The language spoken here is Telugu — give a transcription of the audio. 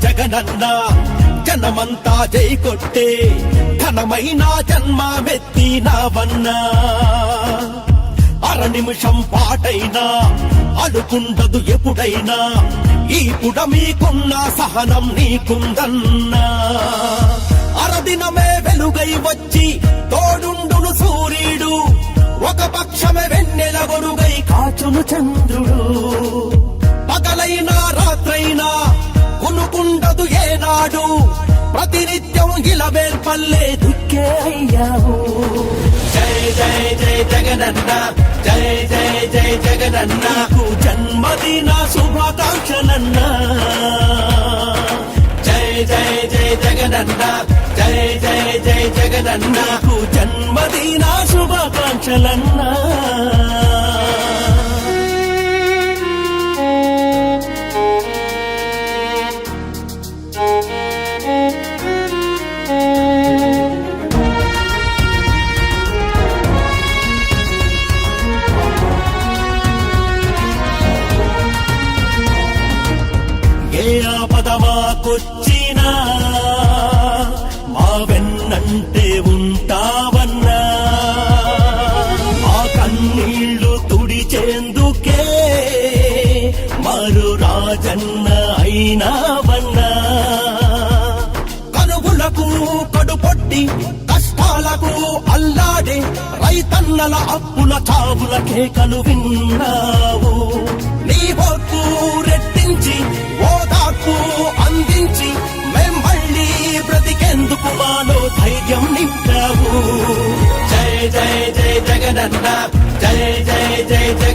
జగనన్న జనమంతా జై కొట్టే ఘనమైన జన్మమెత్తినవన్నా అర నిమిషం పాటైనా అడుకుండదు ఎప్పుడైనా ఈ పుడమీకున్న సహనం నీకుందన్నా అరదినమే వెలుగై వచ్చి తోడుండును సూర్యుడు ఒక పక్షమే వెన్నెల గొడుగై కాచును చంద్రుడు పగలైనా రాత్రైనా కొనుకుండదు ఏనాడు ప్రతినిత్యం ఇలవేల్పల్లే దిక్కే అయ్యావు జై జై జై జగనన్న జై జై జై జగనన్న జన్మదిన శుభాకాంక్షలన్న జై జై జై జగనన్న జై జై జై జగనన్న జన్మదిన శుభాకాంక్షలన్నా ఏ ఆపదమాకొచ్చినా మా వెన్నంటే ఉంటావన్నా మా కన్నీళ్లు తుడిచేందుకే మరు రాజన్న అయినావన్నా కనుగులకు కడుపొట్టి కష్టాలకు అల్లాడే రైతన్నల అప్పుల చావుల కేకలు విన్నావు నీ ఓర్పు రెట్టించి ఓదార్పు అందించి మేం మళ్ళీ బ్రతికేందుకు మాలో ధైర్యం నింపావు జై జై జై జగనన్న జై జై జై జై